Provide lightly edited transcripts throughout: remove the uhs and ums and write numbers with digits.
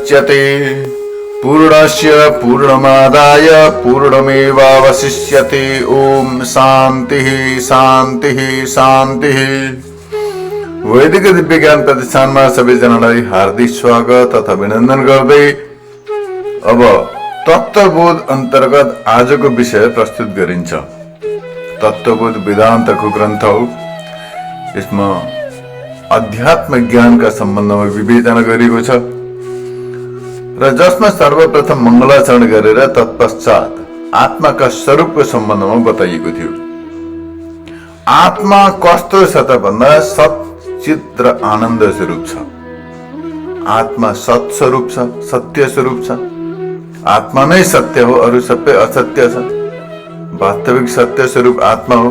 मुच्यते पूर्णस्य पूर्णमादाय पूर्णमेवावशिष्यते। ओम शांति शांति शांति। वैदिक दिव्य ज्ञान प्रतिष्ठानमा सबैजनालाई हार्दिक स्वागत तथा अभिनन्दन गर्दै अब तत्त्वबोध अन्तर्गत आजको विषय प्रस्तुत गरिन्छ। तत्त्वबोध वेदान्तको ग्रन्थ हो। यसमा अध्यात्म ज्ञानका सम्बन्धमा विवेचना गरिएको छ र जसमा सर्वप्रथम मङ्गलाचरण गरेर तत्पश्चात आत्माका स्वरूपको सम्बन्धमा बताइएको थियो। आत्मा कस्तो छ त भन्दा सच्चित र आनन्द स्वरूप छ। आत्मा सत स्वरूप छ, सत्य स्वरूप छ। आत्मा नै सत्य हो, अरू सबै असत्य छ। वास्तविक सत्य स्वरूप आत्मा हो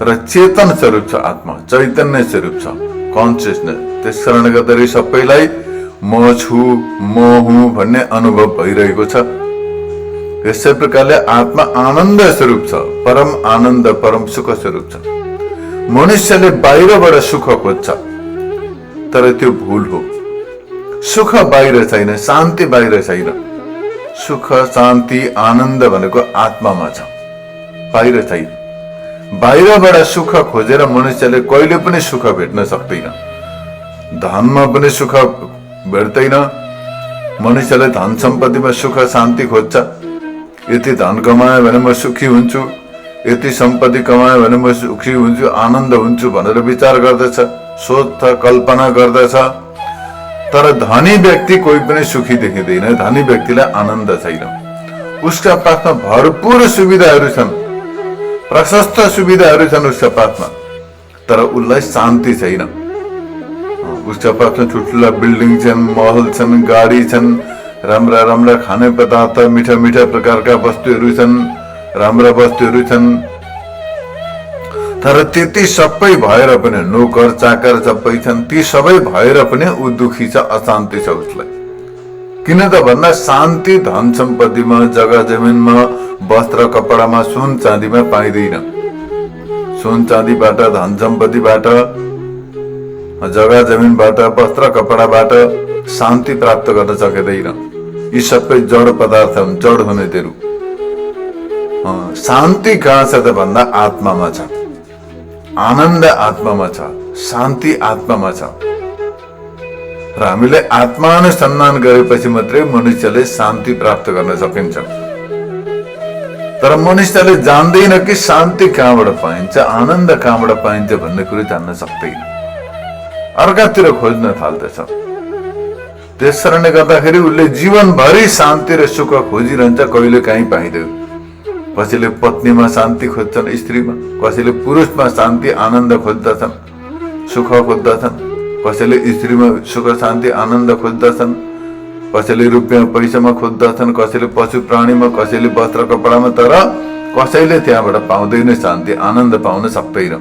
र चेतन स्वरूप छ। आत्मा चैतन्य स्वरूप छ, कन्सियसनेस। त्यस कारणले गर्दाखेरि सबैलाई म छु, म हुँ भन्ने अनुभव भइरहेको छ। यसै प्रकारले आत्मा आनन्द स्वरूप छ, परम आनन्द, परम सुख स्वरूप छ। मनुष्यले बाहिरबाट सुख खोज्छ तर त्यो भूल हो। सुख बाहिर छैन, शान्ति बाहिर छैन। सुख, शान्ति, आनन्द भनेको आत्मामा छ, बाहिर छैन। बाहिरबाट सुख खोजेर मनुष्यले कहिले पनि सुख भेट्न सक्दैन। धनमा पनि सुख भेट्दैन। मनुष्यले धन सम्पत्तिमा सुख शान्ति खोज्छ। यति धन कमाए भने म सुखी हुन्छु, यति सम्पत्ति कमाए भने म सुखी हुन्छु, आनन्द हुन्छु भनेर विचार गर्दछ, सोच्छ, कल्पना गर्दछ। तर धनी व्यक्ति कोही पनि सुखी देखिँदैन। धनी व्यक्तिलाई आनन्द छैन। उसका पासमा भरपूर सुविधाहरू छन्, प्रशस्त सुविधाहरू छन् उसका पासमा, तर उसलाई शान्ति छैन। उसका पासमा ठुल्ठुला बिल्डिङ छन्, महल छन्, गाडी छन्, राम्रा राम्रा खाने पदार्थ, मिठा मिठा प्रकारका वस्तुहरू छन्, राम्रा वस्तुहरू छन्। तर त्यति सबै भएर पनि नोकर चाकर सबै छन्। ती सबै भएर पनि ऊ दुखी छ, अशान्ति छ उसलाई। किन त भन्दा शान्ति धन सम्पत्तिमा, जग्गा जमिनमा, वस्त्र कपडामा, सुन चाँदीमा पाइँदैन। सुन चाँदीबाट, धन सम्पत्तिबाट, जग्गा जमिनबाट, वस्त्र कपडाबाट शान्ति प्राप्त गर्न सकिँदैन। यी सबै जड पदार्थ हुन्, जड हुनेहरू। शान्ति कहाँ छ त भन्दा आत्मामा छ। आनन्द आत्मामा छ, शान्ति आत्मामा छ। र हामीले आत्मानुसन्धान गरेपछि मात्रै मनुष्यले शान्ति प्राप्त गर्न सकिन्छ। तर मनुष्यले जान्दैन कि शान्ति कहाँबाट पाइन्छ, आनन्द कहाँबाट पाइन्छ भन्ने कुरो जान्न सक्दैन। अर्कातिर खोज्न थाल्दछ। त्यस कारणले गर्दाखेरि उसले जीवनभरि शान्ति र सुख खोजिरहन्छ, कहिले काहीँ पाइँदैन। कसैले पत्नीमा शान्ति खोज्छन्, स्त्रीमा। कसैले पुरुषमा शान्ति आनन्द खोज्दछन्, सुख खोज्दछन्। कसैले स्त्रीमा सुख शान्ति आनन्द खोज्दछन्। कसैले रुपियाँ पैसामा खोज्दछन्, कसैले पशु प्राणीमा, कसैले वस्त्र कपडामा। तर कसैले त्यहाँबाट पाउँदैन, शान्ति आनन्द पाउन सक्दैन।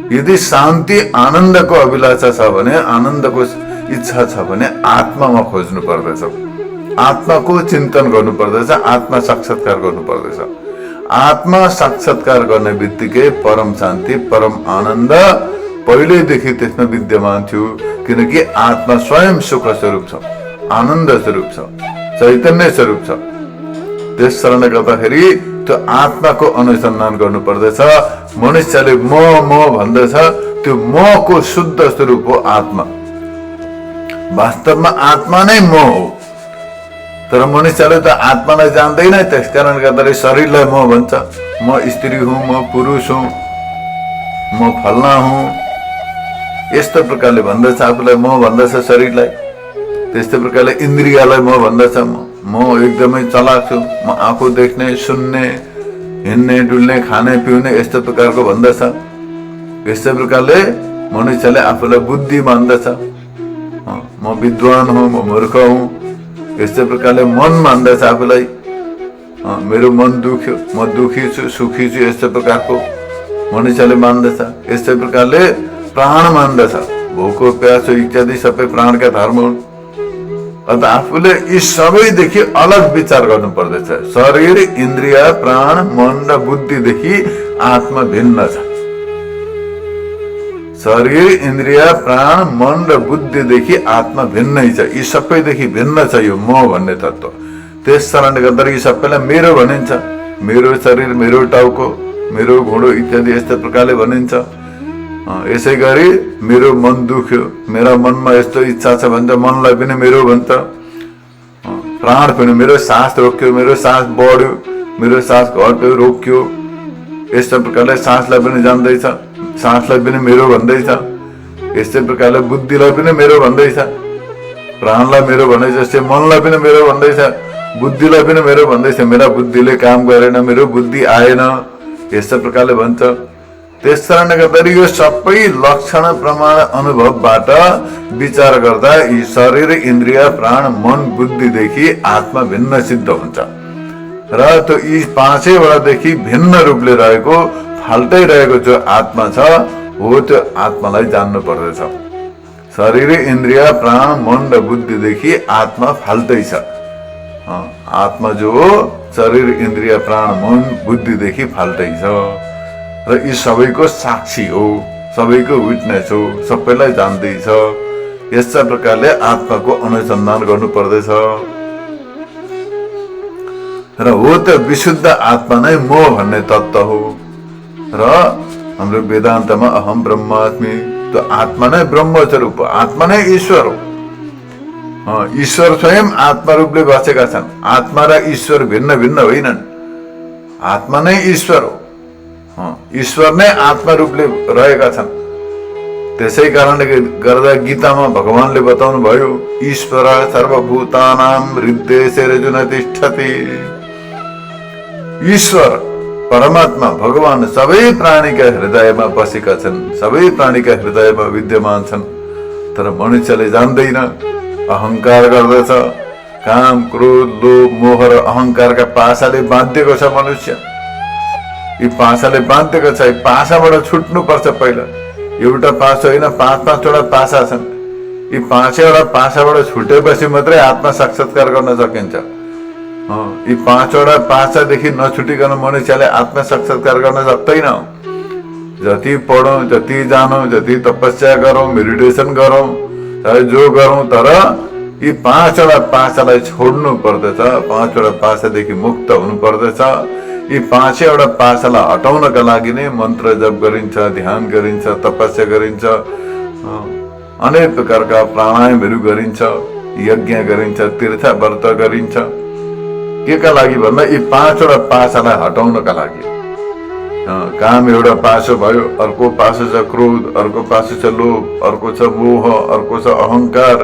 यदि शान्ति आनन्दको अभिलाषा छ भने, आनन्दको इच्छा छ भने आत्मामा खोज्नु पर्दछ। आत्माको चिन्तन गर्नु पर्दछ, आत्मा साक्षात्कार गर्नु पर्दछ। आत्मा साक्षात्कार गर्ने बित्तिकै परम शान्ति, परम आनन्द पहिल्यैदेखि त्यसमा विद्यमान थियो। किनकि आत्मा स्वयं सुख स्वरूप छ, आनन्द स्वरूप छ, चैतन्य स्वरूप छ। त्यस कारणले गर्दाखेरि त्यो आत्माको अनुसन्धान गर्नु पर्दछ। मनुष्यले म भन्दछ, त्यो मको शुद्ध स्वरूप हो आत्मा। वास्तवमा आत्मा नै म हो। तर मनुष्यले त आत्मालाई जान्दैन। त्यस कारणले गर्दाखेरि शरीरलाई म भन्छ। म स्त्री हुँ, म पुरुष हुँ, म फलना हुँ, यस्तो प्रकारले भन्दछ आफूलाई। म भन्दछ शरीरलाई। त्यस्तै प्रकारले इन्द्रियलाई म भन्दछ। म एकदमै चलाक छु, म आफू देख्ने, सुन्ने, हिँड्ने, डुल्ने, खाने, पिउने, यस्तो प्रकारको भन्दछ। यस्तै प्रकारले मनुष्यले आफूलाई बुद्धि मान्दछ। म विद्वान हुँ, म मूर्ख हुँ, यस्तै प्रकारले मन मान्दछ आफूलाई। मेरो मन दुख्यो, म दुखी छु, सुखी छु, यस्तो प्रकारको मनुष्यले मान्दछ। यस्तै प्रकारले प्राण मान्दछ। भोको, प्यासो इत्यादि सबै प्राणका धर्म हुन्। अन्त आफूले यी सबैदेखि अलग विचार गर्नु पर्दछ। शरीर, इन्द्रिय, प्राण, मन र बुद्धिदेखि आत्मा भिन्न छ। शरीर, इन्द्रिय, प्राण, मन र बुद्धिदेखि आत्मा भिन्नै छ। यी सबैदेखि भिन्न छ यो म भन्ने तत्त्व। त्यस कारणले गर्दा यी सबैलाई मेरो भनिन्छ। मेरो शरीर, मेरो टाउको, मेरो घोडो इत्यादि यस्तो प्रकारले भनिन्छ। यसै गरी मेरो मन दुख्यो, मेरा मनमा यस्तो इच्छा छ भन्छ, मनलाई पनि मेरो भन्छ। प्राण पनि मेरो सास रोक्यो, मेरो सास बढ्यो, मेरो सास घट्यो, रोक्यो, यस्तो प्रकारले सासलाई पनि जान्दैछ, सासलाई पनि मेरो भन्दैछ। यस्तै प्रकारले बुद्धिलाई पनि मेरो भन्दैछ, प्राणलाई मेरो भन्दैछ, जस्तै मनलाई पनि मेरो भन्दैछ, बुद्धिलाई पनि मेरो भन्दैछ। मेरा बुद्धिले काम गरेन, मेरो बुद्धि आएन, यस्तो प्रकारले भन्छ। त्यस कारणले गर्दा यो सबै लक्षण, प्रमाण, अनुभवबाट विचार गर्दा यी शरीर, इन्द्रिय, प्राण, मन, बुद्धिदेखि आत्मा भिन्न सिद्ध हुन्छ। र त्यो यी पाँचैवटादेखि भिन्न रूपले रहेको, फाल्टै रहेको जो आत्मा छ हो त्यो आत्मालाई जान्नु पर्दछ। शरीर, इन्द्रिय, प्राण, मन र बुद्धिदेखि आत्मा फाल्टै छ। आत्मा जो हो शरीर, इन्द्रिय, प्राण, मन, बुद्धिदेखि फाल्टै छ र यी सबैको साक्षी हो, सबैको विटनेस हो, सबैलाई जान्दैछ। यस्ता प्रकारले आत्माको अनुसन्धान गर्नु पर्दछ। र हो त विशुद्ध आत्मा नै म भन्ने तत्त्व हो। र हाम्रो वेदान्तमा अहम ब्रह्मास्मि, त्यो आत्मा नै ब्रह्म स्वरूप हो, आत्मा नै ईश्वर हो। ईश्वर स्वयं आत्मा रूपले बसेका छन्। आत्मा र ईश्वर भिन्न भिन्न होइनन्, आत्मा नै ईश्वर हो। ईश्वर नै आत्मा रूपले रहेका छन्। त्यसै कारणले गर्दा गीतामा भगवानले बताउनु भयो, ईश्वर सर्वभूतानां हृदयेर्जुन तिष्ठति। ईश्वर परमात्मा भगवान सबै प्राणीका हृदयमा बसेका छन्, सबै प्राणीका हृदयमा विद्यमान छन्। तर मनुष्यले जान्दैन, अहंकार गर्दछ। काम, क्रोध, लोभ, मोह र अहंकारका पासाले बाँधिएको छ मनुष्य। यी पासाले बाँधिएको छ। पासाबाट छुट्नु पर्छ। पहिला एउटा पासा होइन, 5-5वटा पासा छन्। यी 5वटा पासाबाट छुटेपछि मात्रै आत्मा साक्षात्कार गर्न सकिन्छ। यी 5वटा पासादेखि नछुटिकन मनुष्यले आत्मा साक्षात्कार गर्न सक्दैन। जति पढौँ, जति जानौँ, जति तपस्या गरौँ, मेडिटेसन गरौँ, चाहे जो गरौँ, तर यी 5वटा पासालाई छोड्नु पर्दछ। 5वटा पासादेखि मुक्त हुनु पर्दछ। यी 5वटा पासालाई हटाउनका लागि नै मन्त्र जप गरिन्छ, ध्यान गरिन्छ, तपस्या गरिन्छ, अनेक प्रकारका प्राणायामहरू गरिन्छ, यज्ञ गरिन्छ, तीर्थ व्रत गरिन्छ। केका लागि भन्दा यी 5वटा पासालाई हटाउनका लागि। काम एउटा पासो भयो, अर्को पासो छ क्रोध, अर्को पासो छ लोभ, अर्को छ मोह, अर्को छ अहंकार।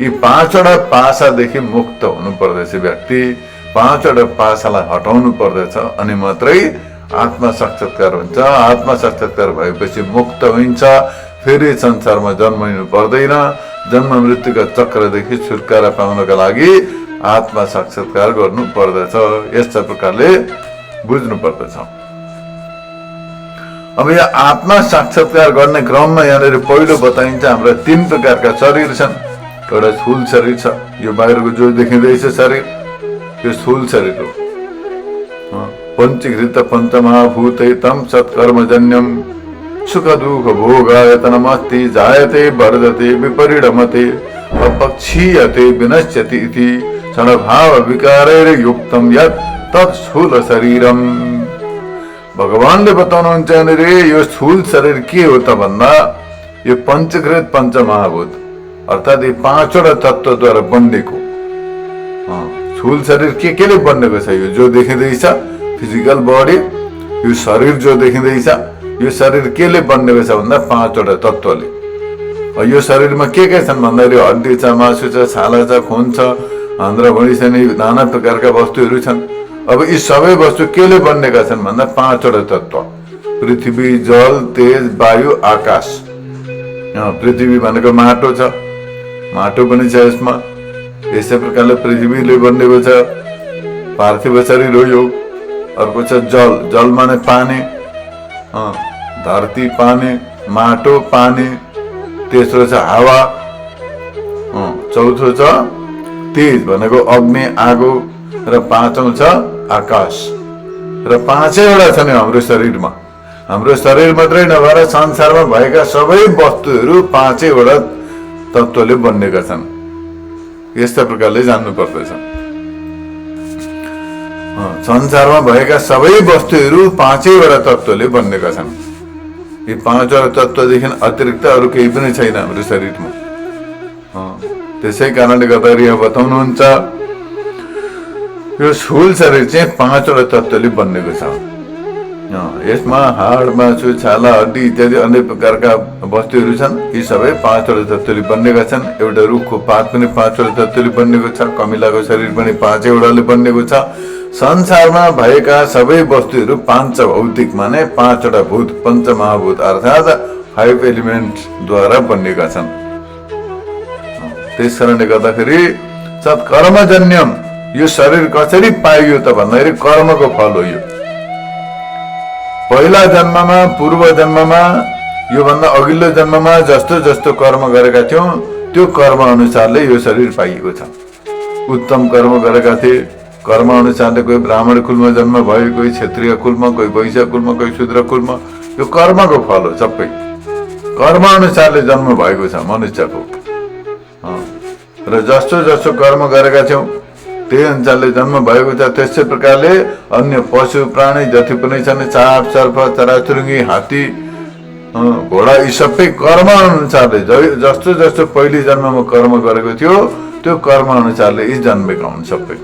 यी 5वटा पासादेखि मुक्त हुनु पर्दछ व्यक्ति। 5वटा पासालाई हटाउनु पर्दछ, अनि मात्रै आत्मा साक्षात्कार हुन्छ। आत्मा साक्षात्कार भएपछि मुक्त हुन्छ। फेरि संसारमा जन्मिनु पर्दैन। जन्म मृत्युका चक्रदेखि छुटकारा पाउनका लागि आत्मा साक्षात्कार गर्नु पर्दछ। यस्ता प्रकारले बुझ्नु पर्दछ। अब यहाँ आत्मा साक्षात्कार गर्ने क्रममा यहाँनिर पहिलो बताइन्छ हाम्रा 3 प्रकारका शरीर छन्। एउटा स्थूल शरीर छ, यो बाहिरको जो देखिँदैछ शरीर, यो स्थूल शरीर हो। पञ्चीकृत पञ्चमहाभूतैतं सत्कर्मजन्यम सुख दुःख भोगायतनमस्ति जायते वर्धते विपरिणमते अपक्षीयते विनश्यति इति क्षणभाव विकारैर्युक्तं यत् तत् स्थूल शरीरम। भगवानले बताउनुहुन्छ यहाँनिर यो स्थूल शरीर के हो त भन्दा यो पञ्चीकृत पञ्चमहाभूत अर्थात् यी 5वटा तत्त्वद्वारा बनेको स्थूल शरीर केले बनेको छ। यो जो देखिँदैछ फिजिकल बडी, यो शरीर जो देखिँदैछ, यो शरीर केले बनेको छ भन्दा 5वटा तत्त्वले। यो शरीरमा के छन् भन्दाखेरि हड्डी छ, मासु छ, छाला छ, खुन छ, आन्द्रा भुँडी छ, नाना प्रकारका वस्तुहरू छन्। अब यी सबै वस्तु केले बनेका छन् भन्दा 5वटा तत्त्व, पृथ्वी, जल, तेज, वायु, आकाश। पृथ्वी भनेको माटो छ, माटो पनि छ यसमा। यसै प्रकारले पृथ्वीले बनेको छ, पार्थिव शरीर हो यो। अर्को छ जल, जल माने पानी, धरती पानी, माटो पानी। तेस्रो छ हावा, चौथो छ तेज भनेको अग्नि, आगो, र 5औं छ आकाश। र 5वटा छन् हाम्रो शरीरमा। हाम्रो शरीर मात्रै नभएर संसारमा भएका सबै वस्तुहरू 5वटा तत्त्वले बनिएका छन्। यस्ता प्रकारले जान्नु पर्दछ। संसारमा भएका सबै वस्तुहरू 5वटा तत्त्वले बनिएका छन्। यी 5वटा तत्त्वदेखि अतिरिक्त अरू केही पनि छैन हाम्रो शरीरमा। त्यसै कारणले गर्दाखेरि यहाँ बताउनुहुन्छ यो स्थूल शरीर चाहिँ 5वटा तत्त्वले बनिएको छ। यसमा हाड, मासु, छाला, हड्डी इत्यादि अन्य प्रकारका वस्तुहरू छन्। यी सबै 5वटा तत्त्वले बनिएका छन्। एउटा रुखको पात पनि 5वटा तत्त्वले बनिएको छ। कमिलाको शरीर पनि 5वटाले बनिएको छ। संसारमा भएका सबै वस्तुहरू पाञ्चभौतिक माने 5वटा भूत, पञ्चमहाभूत अर्थात् 5 एलिमेन्टद्वारा बनिएका छन्। त्यस कारणले गर्दाखेरि सत्कर्मजन्यम यो शरीर कसरी पाइयो त भन्दाखेरि कर्मको फल हो। यो पहिला जन्ममा, पूर्व जन्ममा, योभन्दा अघिल्लो जन्ममा जस्तो जस्तो कर्म गरेका थियौं त्यो कर्म अनुसारले यो शरीर पाइएको छ। उत्तम कर्म गरेका थिए, कर्म अनुसारले कोही ब्राह्मण कुलमा जन्म भयो, कोही क्षत्रिय कुलमा, कोही वैश्य कुलमा, कोही शूद्र कुलमा। यो कर्मको फल हो। सबै कर्म अनुसारले जन्म भएको छ मनुष्यको। र जस्तो जस्तो कर्म गरेका थियौं त्यही अनुसारले जन्म भएको छ। त्यस्तै प्रकारले अन्य पशु प्राणी जति पनि छन्, साप, सर्प, चराचुरुङ्गी, हात्ती, घोडा, यी सबै कर्म अनुसारले जस्तो जस्तो पहिलो जन्ममा कर्म गरेको थियो त्यो कर्म अनुसारले यी जन्मेका हुन्। सबै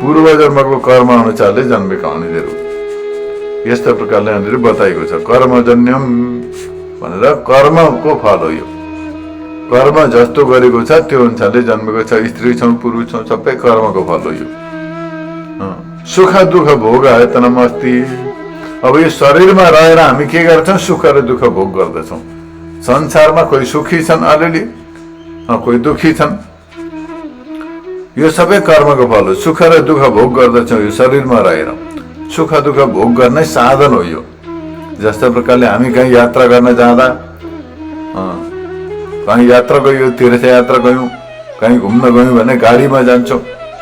पूर्व जन्मको कर्म अनुसारले जन्मेका हुन् यिनीहरू। यस्ता प्रकारले यहाँनिर बताइएको छ। कर्मजन्यम भनेर कर्मको फल हो यो। कर्म जस्तो गरेको छ त्यो अनुसारले जन्मेको छ। स्त्री छौँ, पुरुष छौँ, सबै कर्मको फल हो यो। सुख दुःख भोग आयतनम अस्ति। अब यो शरीरमा रहेर हामी के गर्छौँ? सुख र दुःख भोग गर्दछौँ। संसारमा कोही सुखी छन् अलिअलि, कोही दुखी छन्। यो सबै कर्मको फल हो। सुख र दुःख भोग गर्दछौँ यो शरीरमा रहेर। सुख दुःख भोग गर्ने साधन हो यो। जस्तो प्रकारले हामी कहीँ यात्रा गर्न जाँदा, कहीँ यात्रा गयो, तीर्थ यात्रा गयौँ, कहीँ घुम्न गयौँ भने गाडीमा जान्छौँ।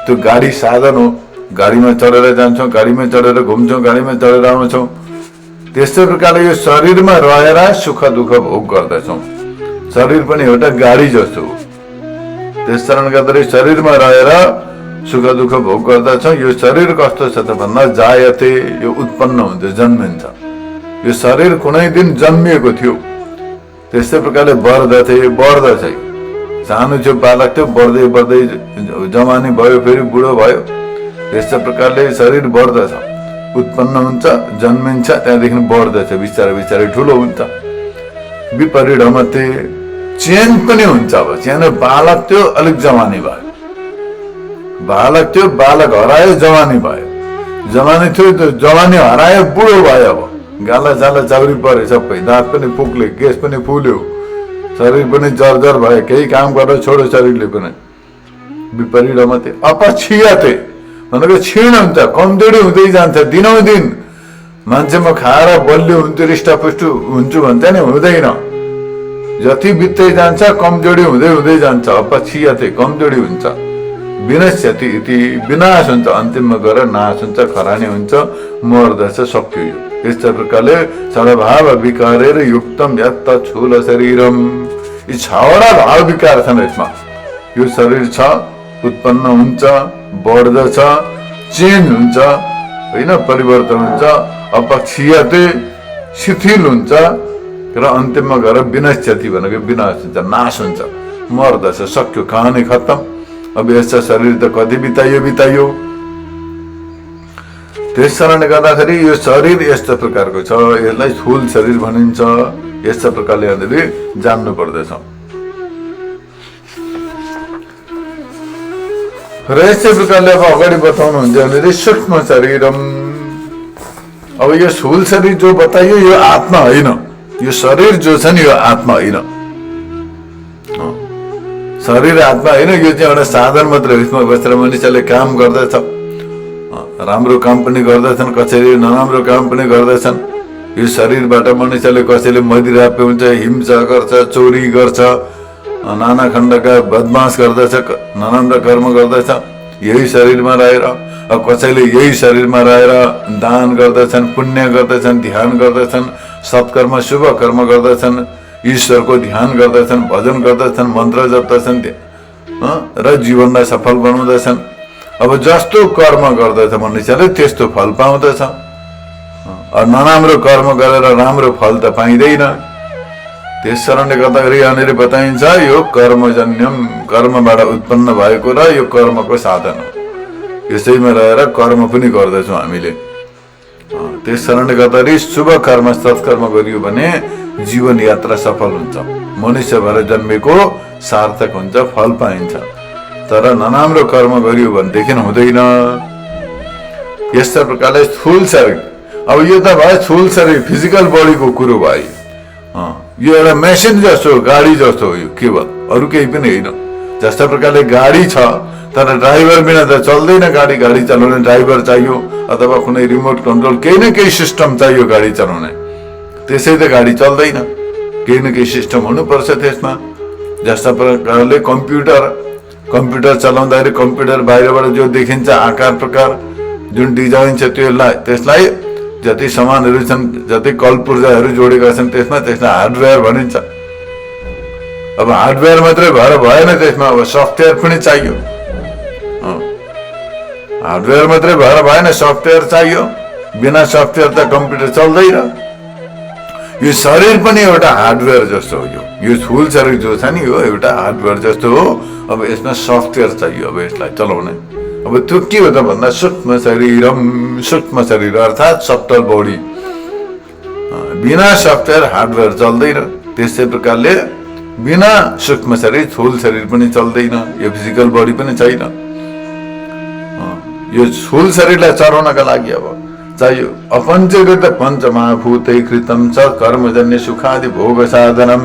त्यो गाडी साधन हो। गाडीमा चढेर जान्छौँ, गाडीमा चढेर घुम्छौँ, गाडीमा चढेर आउँछौँ। त्यस्तै प्रकारले यो शरीरमा रहेर सुख दुःख भोग गर्दछौँ। शरीर पनि एउटा गाडी जस्तो हो। त्यस कारणले गर्दाखेरि शरीरमा रहेर सुख दुःख भोग गर्दछौँ। यो शरीर कस्तो छ त भन्दा जायते, यो उत्पन्न हुन्छ, जन्मिन्छ। यो शरीर कुनै दिन जन्मिएको थियो। त्यस्तै प्रकारले बढ्दछ। सानो थियो, बालक थियो, बढ्दै बढ्दै जवानी भयो, फेरि बुढो भयो। त्यस्तै प्रकारले शरीर बढ्दछ, उत्पन्न हुन्छ, जन्मिन्छ, त्यहाँदेखि बढ्दछ, बिस्तारै बिस्तारै ठुलो हुन्छ। विपरिणमते चेन्ज पनि हुन्छ। अब सानो बालक थियो, अलिक जवानी भयो। बालक थियो, बालक हरायो, जवानी भयो। जवानी थियो, जवानी हरायो, बुढो भयो। अब गाला जाला चाउरी परे, सबै दाँत पनि पुग्ले, केस पनि फुल्यो, शरीर पनि जर्जर भयो, केही काम गरेर छोड्यो शरीरले पनि। विपरिणमते अपक्षीयते भनेको क्षीण हुन्छ, कमजोरी हुँदै जान्छ। दिनौदिन मान्छे म खाएर बलियो हुन्छु, हृष्टपुष्ट हुन्छु भन्छ नि, हुँदैन। जति बित्दै जान्छ कमजोरी हुँदै हुँदै जान्छ। अपक्षीयते कमजोरी हुन्छ। विनश्यति इति विनाश हुन्छ, अन्तिममा गएर नाश हुन्छ, खरानी हुन्छ, मर्दछ, सक्यो। यो यस्तै प्रकारले सडभाव विकारेर युक्तम यत्त स्थूल शरीरम। यी 6वटा भाव विकार छन् यसमा। यो शरीर छ, उत्पन्न हुन्छ, बढ्दछ, चेन्ज हुन्छ, होइन, परिवर्तन हुन्छ। अपक्षीयते शिथिल हुन्छ र अन्तिममा गएर विनश्यति भनेको विनाश हुन्छ, नाश हुन्छ, मर्दछ, सक्यो, कहानी खत्तम। अब यस्ता शरीर त कति बिताइयो। त्यस कारणले गर्दाखेरि यो शरीर यस्तो प्रकारको छ। यसलाई स्थूल शरीर भनिन्छ। यस्ता प्रकारले हामीले जान्नु पर्दछ। र यस्तै प्रकारले अब अगाडि बताउनुहुन्छ भने सूक्ष्म शरीरम। अब यो स्थूल शरीर जो बताइयो यो आत्मा होइन। यो शरीर जो छ नि यो आत्मा होइन। शरीर आत्मा होइन। यो चाहिँ एउटा साधन मात्र हो। यसमा बसेर मानिसहरूले काम गर्दछ, राम्रो काम पनि गर्दछन्, कसैले नराम्रो काम पनि गर्दछन्। यो शरीरबाट मानिसहरूले कसैले मदिरा पिउँछ, हिंसा गर्छ, चोरी गर्छ, नाना खण्डका बदमास गर्दछ, नराम्रो कर्म गर्दछ यही शरीरमा रहेर। अब कसैले यही शरीरमा रहेर दान गर्दछन्, पुण्य गर्दछन्, ध्यान गर्दछन्, सत्कर्म शुभ कर्म गर्दछन्, ईश्वरको ध्यान गर्दछन्, भजन गर्दछन्, मन्त्र जप्दछन् र जीवनलाई सफल बनाउँदछन्। अब जस्तो कर्म गर्दछ मनुष्यले त्यस्तो फल पाउँदछ। नराम्रो कर्म गरेर राम्रो फल त पाइँदैन। त्यस कारणले गर्दाखेरि यहाँनिर बताइन्छ यो कर्मजन्यम, कर्मबाट उत्पन्न भएको र यो कर्मको साधन हो। यसैमा रहेर कर्म पनि गर्दछौँ हामीले। त्यस कारणले गर्दाखेरि शुभ कर्म सत्कर्म गरियो भने जीवन यात्रा सफल हुन्छ, मनुष्य भएर जन्मेको सार्थक हुन्छ, फल पाइन्छ। तर नराम्रो कर्म गरियो भनेदेखि हुँदैन। यस्ता प्रकारले स्थूल शरीर, अब यो त भयो स्थूल शरीर, फिजिकल बडीको कुरो भयो। यो एउटा मेसिन जस्तो, गाडी जस्तो हो, यो केवल अरू केही पनि होइन। जस्ता प्रकारले गाडी छ तर ड्राइभर बिना त चल्दैन गाडी। गाडी चलाउने ड्राइभर चाहियो अथवा कुनै रिमोट कन्ट्रोल केही न केही सिस्टम चाहियो गाडी चलाउने, त्यसै त गाडी चल्दैन। केही न केही सिस्टम हुनुपर्छ त्यसमा। जस्ता प्रकारले कम्प्युटर चलाउँदाखेरि कम्प्युटर बाहिरबाट जो देखिन्छ आकार प्रकार, जुन डिजाइन छ त्यसलाई जति सामानहरू छन्, जति कलपुर्जाहरू जोडेका छन् त्यसमा, त्यसलाई हार्डवेयर भनिन्छ। अब हार्डवेयर मात्रै भएर भएन, त्यसमा अब सफ्टवेयर पनि चाहियो। हार्डवेयर मात्रै भएर भएन, सफ्टवेयर चाहियो। बिना सफ्टवेयर त कम्प्युटर चल्दैन। यो शरीर पनि एउटा हार्डवेयर जस्तो हो। यो स्थूल शरीर जो छ नि यो एउटा हार्डवेयर जस्तो हो। अब यसमा सफ्टवेयर चाहियो अब यसलाई चलाउने। अब त्यो के हो त भन्दा सूक्ष्म शरीर अर्थात् सफ्टवेयर बॉडी। बिना सफ्टवेयर हार्डवेयर चल्दैन। त्यसै प्रकारले बिना सूक्ष्म शरीर स्थूल शरीर पनि चल्दैन, यो फिजिकल बॉडी पनि छैन। यो स्थूल शरीरलाई चलाउनका लागि अब चाहियो अपञ्चकृत पञ्चमहाभूतैकृतं च कर्मजन्य सुखादि भोग साधनम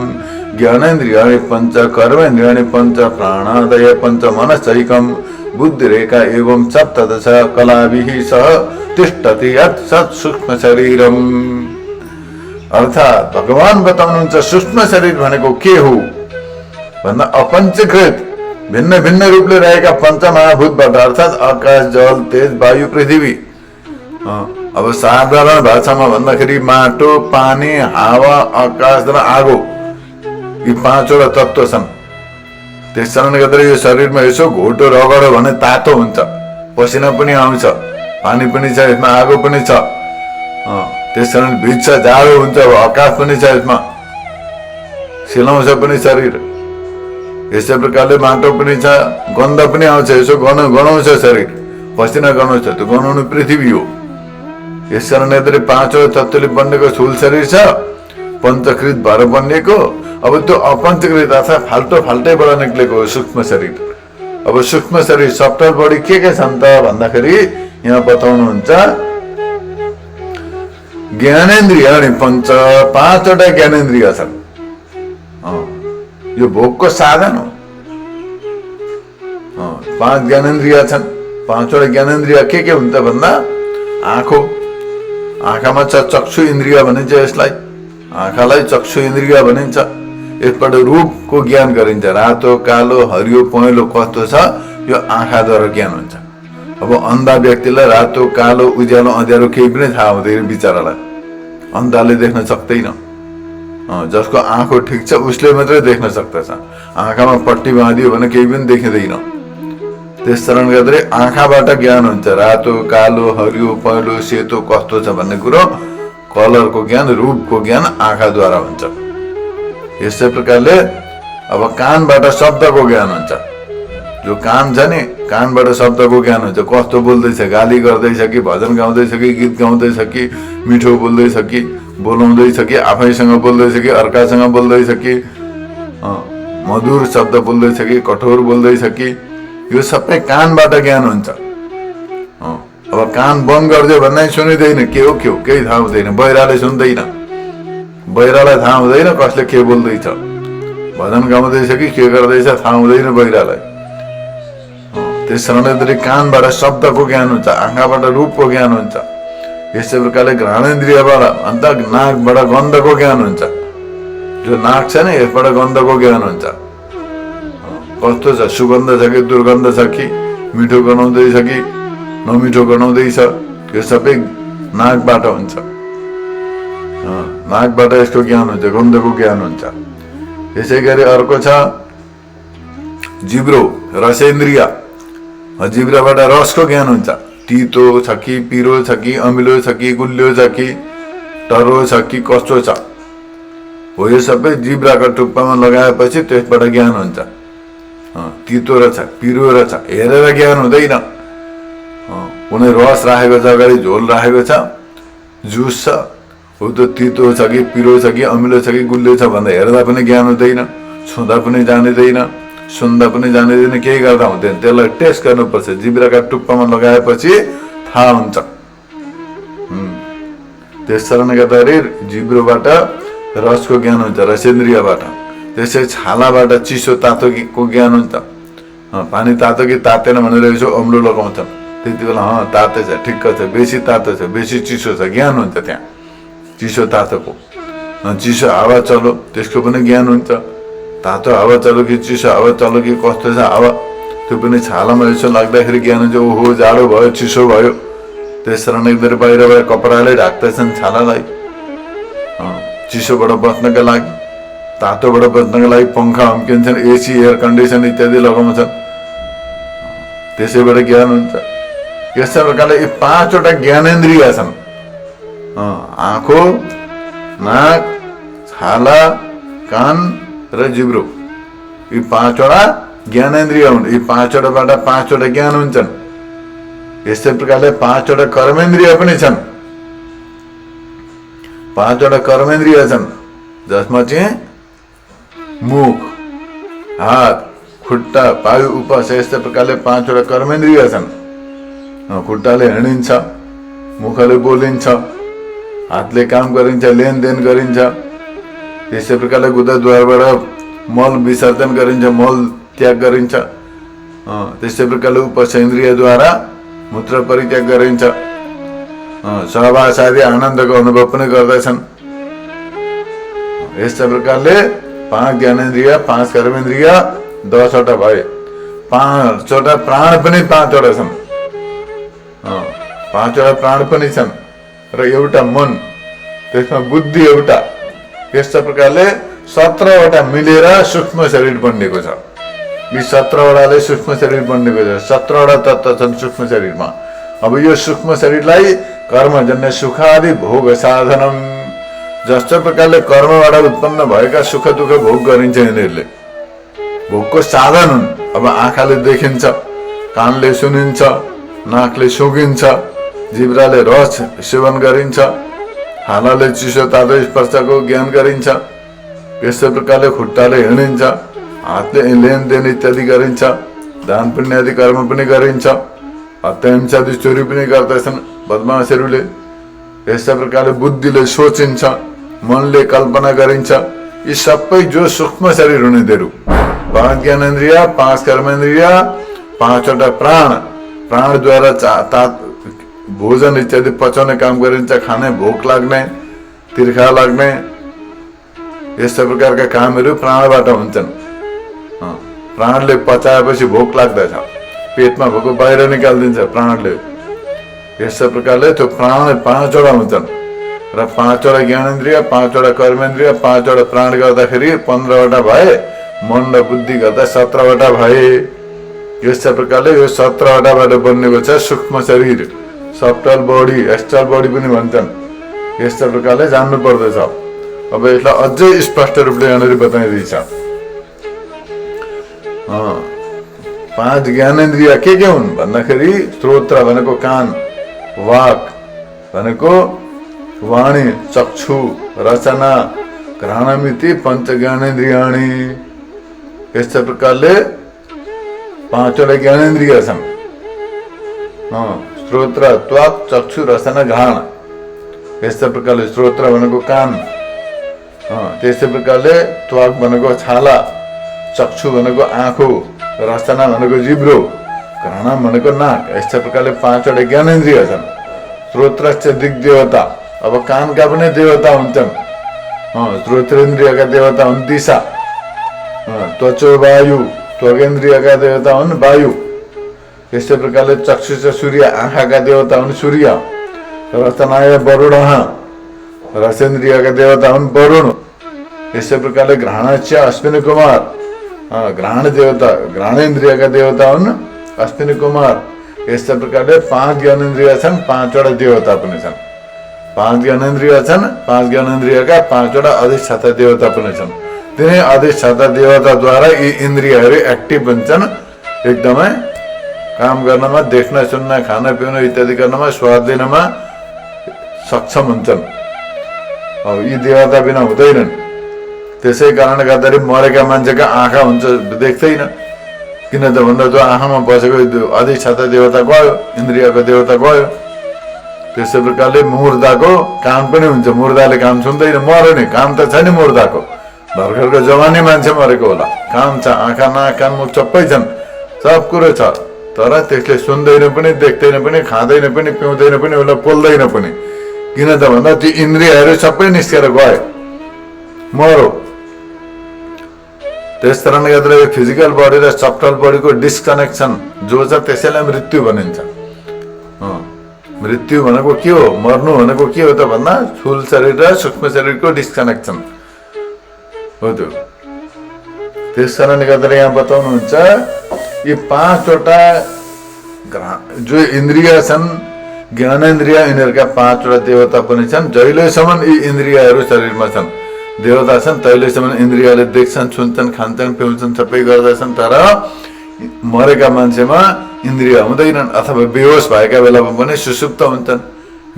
ज्ञानेन्द्रियाणि पंच कर्मेन्द्रियाणि पंच प्राणादय पंच मनश्चैकम बुद्धिरेखा एवं सप्तदश कलाभिः सह तिष्ठति यत् सत् सूक्ष्म शरीरम। अर्थात् भगवान बताउनुहुन्छ सूक्ष्म शरीर भनेको के हो भन्दा अपञ्चकृत भिन्न भिन्न रूपले रहेका पञ्चमहाभूतबाट अर्थात् आकाश, जल, तेज, वायु, पृथ्वी। अब साधारण भाषामा भन्दाखेरि माटो, पानी, हावा, आकाश र आगो, यी पाँचवटा तत्त्व छन्। त्यस कारणले गर्दा यो शरीरमा यसो घोटो रगडो भने तातो हुन्छ, पसिना पनि आउँछ, पानी पनि छ यसमा, आगो पनि छ। त्यस कारण भिज्छ, जाडो हुन्छ, आकाश पनि छ यसमा, सिलाउँछ पनि शरीर। यसै प्रकारले माटो पनि छ, गन्ध पनि आउँछ, यसो गनाउँछ शरीर, पसिना गनाउँछ, त्यो गनाउनु पृथ्वी हो। यस कारणले पाँचवटा तत्त्वले बनेको स्थूल शरीर छ, पञ्चकृत भएर बनिएको। अब त्यो अपञ्चकृत अर्थात् फाल्टैबाट निक्लेको सूक्ष्म शरीर। अब सूक्ष्म शरीर सफ्टवेयर बडी के छन् त भन्दाखेरि यहाँ बताउनुहुन्छ ज्ञानेन्द्रिय अनि पाँचवटा ज्ञानेन्द्रिय छन्। यो भोगको साधन हो। 5 ज्ञानेन्द्रिय छन्। 5वटा ज्ञानेन्द्रिय के हुन्छ भन्दा आँखामा छ चक्षु इन्द्रिय भनिन्छ यसलाई, आँखालाई चक्षु इन्द्रिय भनिन्छ। यसबाट रूपको ज्ञान गरिन्छ, रातो, कालो, हरियो, पहेँलो कस्तो छ यो आँखाद्वारा ज्ञान हुन्छ। अब अन्धा व्यक्तिलाई रातो, कालो, उज्यालो, अँध्यारो केही पनि थाहा हुँदैन बिचरालाई, अन्धाले देख्न सक्दैन। जसको आँखो ठिक छ उसले मात्रै देख्न सक्दछ। आँखामा पट्टी बाँधियो भने केही पनि देखिँदैन। त्यस कारणले गर्दा आँखाबाट ज्ञान हुन्छ, रातो, कालो, हरियो, पहेँलो, सेतो कस्तो छ भन्ने कुरो, कलरको ज्ञान, रूपको ज्ञान आँखाद्वारा हुन्छ। यसै प्रकारले अब कानबाट शब्दको ज्ञान हुन्छ। जो कान छ नि, कानबाट शब्दको ज्ञान हुन्छ, कस्तो बोल्दैछ, गाली गर्दैछ कि भजन गाउँदैछ कि गीत गाउँदैछ कि मिठो बोल्दैछ कि बोलाउँदैछ कि आफैसँग बोल्दैछ कि अर्कासँग बोल्दैछ कि मधुर शब्द बोल्दैछ कि कठोर बोल्दैछ कि, यो सबै कानबाट ज्ञान हुन्छ। अब कान बन्द गरिदियो भन्दा सुनिँदैन, के हो केही थाहा हुँदैन। बहिराले सुन्दैन, बहिरालाई थाहा हुँदैन कसले के बोल्दैछ, भजन गाउँदैछ कि के गर्दैछ थाहा हुँदैन बहिरालाई। त्यस कारणले कानबाट शब्दको ज्ञान हुन्छ, आँखाबाट रूपको ज्ञान हुन्छ। यसै प्रकारले घ्राणेन्द्रियबाट अन्त नाकबाट गन्धको ज्ञान हुन्छ। जो नाक छ नि यसबाट गन्धको ज्ञान हुन्छ, कस्तो छ, सुगन्ध छ कि दुर्गन्ध छ कि, मिठो गनाउँदैछ कि नमिठो गनाउँदैछ, यो सबै नाकबाट हुन्छ। नाकबाट यसको ज्ञान हुन्छ, गन्धको ज्ञान हुन्छ। त्यसै गरी अर्को छ जिब्रो, रसेन्द्रिय। जिब्राबाट रसको ज्ञान हुन्छ। तितो छ कि, पिरो छ कि, अमिलो छ कि, गुलियो छ कि, टरो छ कि, कस्तो छ, हो यो सबै जिब्राको टुप्पामा लगाएपछि त्यसबाट ज्ञान हुन्छ। तितो रहेछ, पिरो रहेछ, हेरेर ज्ञान हुँदैन। कुनै रस राखेको छ, अगाडि झोल राखेको छ, जुस छ, हो त तितो छ कि, पिरो छ कि, अमिलो छ कि, गुलियो छ भन्दा हेर्दा पनि ज्ञान हुँदैन, छुँदा पनि जानिँदैन, सुन्दा पनि जानिँदैन, केही गर्दा हुँदैन। त्यसलाई टेस्ट गर्नुपर्छ, जिब्राका टुप्पामा लगाएपछि थाहा हुन्छ। त्यस कारणले गर्दाखेरि जिब्रोबाट रसको ज्ञान हुन्छ, रसेन्द्रियबाट। त्यसै छालाबाट चिसो तातोको ज्ञान हुन्छ। पानी तातो कि तातेन भनेर यसो अम्लो लगाउँछन्, त्यति बेला तातै छ, ठिक्क छ, बेसी तातो छ, बेसी चिसो छ, ज्ञान हुन्छ त्यहाँ चिसो तातोको। चिसो हावा चलो, त्यसको पनि ज्ञान हुन्छ। तातो हावा चलो कि चिसो हावा चलो कि कस्तो छ हावा, त्यो पनि छालामा यसो लाग्दाखेरि ज्ञान हुन्छ। ओहो जाडो भयो, चिसो भयो, त्यस कारण एकदम बाहिर कपडाले ढाक्दैछन् छालालाई चिसोबाट बच्नका लागि, तातोबाट बच्नका लागि पंखा हम्किन्छन्, एसी, एयर कन्डिसन इत्यादि लगाउँछन्, त्यसैबाट ज्ञान हुन्छ। यस्तै प्रकारले यी 5वटा ज्ञानेन्द्रिय छन्। आँखो, नाक, छाला, कान र जिब्रो, यी 5वटा ज्ञानेन्द्रिय हुन्। यी 5वटाबाट 5वटा ज्ञान हुन्छन्। यस्तै प्रकारले 5वटा कर्मेन्द्रिय पनि छन्। 5वटा कर्मेन्द्रिय छन्, जसमा चाहिँ मुख, हात, खुट्टा, पायु, उपस, यस्तै प्रकारले 5वटा कर्मेन्द्रिय छन्। खुट्टाले हिँडिन्छ, मुखले बोलिन्छ, हातले काम गरिन्छ, लेनदेन गरिन्छ। त्यसै प्रकारले गुदाद्वारबाट मल विसर्जन गरिन्छ, मल त्याग गरिन्छ। त्यसै प्रकारले उपसेन्द्रियद्वारा मूत्र परित्याग गरिन्छ। सहवास आदि आनन्दको अनुभव पनि गर्दछन्। यस्तै प्रकारले 5 ज्ञानेन्द्रिय, 5 कर्मेन्द्रिय, 10वटा भए। 5वटा प्राण पनि 5वटा छन्। 5वटा प्राण पनि छन् र एउटा मन, त्यसमा बुद्धि एउटा। यस्ता प्रकारले 17वटा मिलेर सूक्ष्म शरीर बनिएको छ। यी 17वटाले सूक्ष्म शरीर बनिएको छ। 17वटा तत्त्व छन् सूक्ष्म शरीरमा। अब यो सूक्ष्म शरीरलाई कर्मजन्य सुखादि भोग साधनम, जस्तो प्रकारले कर्मबाट उत्पन्न भएका सुख दुःख भोग गरिन्छ, यिनीहरूले भोगको साधन हुन्। अब आँखाले देखिन्छ, कानले सुनिन्छ, नाकले सुँघिन्छ, जिब्राले रस सेवन गरिन्छ, हालाले चिसो तातो स्पर्शको ज्ञान गरिन्छ। यस्तै प्रकारले खुट्टाले हिँडिन्छ, हातले लेनदेन इत्यादि गरिन्छ, दान पुण्य आदि कर्म पनि गरिन्छ, हत्या हिंसा आदि चोरी पनि गर्दछन् बदमासहरूले। यस्तै प्रकारले बुद्धिले सोचिन्छ, मनले कल्पना गरिन्छ। यी सबै जो सूक्ष्म शरीर हुन्, यिनीहरू 5 ज्ञानेन्द्रिय, 5 कर्मेन्द्रिय, 5वटा प्राण। प्राणद्वारा भोजन इत्यादि पचाउने काम गरिन्छ, खाने, भोक लाग्ने, तिर्खा लाग्ने, यस्ता प्रकारका कामहरू प्राणबाट हुन्छन्। प्राणले पचाएपछि भोक लाग्दछ, पेटमा भएको बाहिर निकालिदिन्छ प्राणले। यस्ता प्रकारले त्यो प्राण 5वटा हुन्छन् र 5वटा ज्ञानेन्द्रिय, 5वटा कर्मेन्द्रिय, 5वटा प्राण गर्दाखेरि 15वटा भए। मन र बुद्धि गर्दा 17वटा भए। यस्ता प्रकारले यो 17वटाबाट बनिएको छ सूक्ष्म शरीर। सफ्टल बॉडी, एस्ट्रल बॉडी पनि भन्छन्। यस्ता प्रकारले जान्नु पर्दछ। अब यसलाई अझै स्पष्ट रूपले यहाँनिर बताइदिन्छ। 5 ज्ञानेन्द्रिय के हुन् भन्दाखेरि श्रोत्र भनेको कान, वाक भनेको वाणी, चक्षु, रचना, घ्राणमिति 5 ज्ञानेन्द्रियाणि। यस्तै प्रकारले 5वटा ज्ञानेन्द्रिय छन्। श्रोत्र, त्वक, चक्षु, रसना, घ्राण। यस्तै प्रकारले श्रोत्र भनेको कान, त्यस्तै प्रकारले त्वक भनेको छाला, चक्षु भनेको आँखो, रसना भनेको जिब्रो, घ्राण भनेको नाक। यस्तै प्रकारले 5वटा ज्ञानेन्द्रिय छन्। श्रोत्रस्य दिग्देवता, अब कानका पनि देवता हुन्छन्। श्रोत्रेन्द्रियका देवता हुन् दिशा, त्वचो वायु, त्वगेन्द्रियका देवता हुन् वायु, यस्तै प्रकारले चक्षु छ सूर्य, आँखाका देवता हुन् सूर्य। रचनाय वरुण, रसेन्द्रियका देवता हुन् वरुण। यस्तै प्रकारले घ्राणस्य अश्विनी कुमार, घ्राण देवता, घ्राणेन्द्रियका देवता हुन् अश्विनी कुमार। यस्तै प्रकारले 5 ज्ञानेन्द्रिय छन्, 5 वटा देवता पनि छन्। 5 ज्ञानेन्द्रिय छन्, 5 ज्ञानेन्द्रियका 5 वटा अधिष्ठाता देवता पनि छन्। तिनै अधिष्ठाता देवताद्वारा यी इन्द्रियहरू एक्टिभ हुन्छन्, एकदमै काम गर्नमा, देख्न, सुन्न, खान, पिउन इत्यादि गर्नमा, स्वाद लिनमा सक्षम हुन्छन्। अब यी देवता बिना हुँदैनन्। त्यसै कारणले गर्दाखेरि मरेका मान्छेका आँखा हुन्छ, देख्दैन। किन त भन्दा त्यो आँखामा बसेको अधिष्ठाता देवता गयो, इन्द्रियको देवता गयो। त्यसै प्रकारले मुर्दाको काम पनि हुन्छ, मुर्दाले काम सुन्दैन, मर्यो नि, काम त छैन मुर्दाको। भर्खरको जवानी मान्छे मरेको होला, काम छ, आँखा, नाक, कान, मुख सबै छन्, सब कुरो छ, तर त्यसले सुन्दैन पनि, देख्दैन पनि, खाँदैन पनि, पिउँदैन पनि, उसलाई पोल्दैन पनि। किन त भन्दा ती इन्द्रियहरू सबै निस्केर गए, मरो। त्यस कारणले गर्दा फिजिकल बडी र सफ्टवेयर बडीको डिस्कनेक्सन जो छ त्यसैलाई मृत्यु भनिन्छ। मृत्यु भनेको के हो, मर्नु भनेको के हो त भन्दा स्थूल शरीर र सूक्ष्म शरीरको डिस्कनेक्सन हो त्यो। त्यस कारणले गर्दा यहाँ बताउनुहुन्छ यी 5 वटा जो इन्द्रिय छन्, ज्ञानेन्द्रिय, यिनीहरूका 5 वटा देवता पनि छन्। जहिलेसम्म यी इन्द्रियहरू शरीरमा छन्, देवता छन्, तहिलेसम्म इन्द्रियले देख्छन्, सुन्छन्, खान्छन्, पिउँछन्, सबै गर्दछन्। तर मरेका मान्छेमा इन्द्रिय हुँदैनन्, अथवा बेहोस भएका बेलामा पनि सुसुप्त हुन्छन्,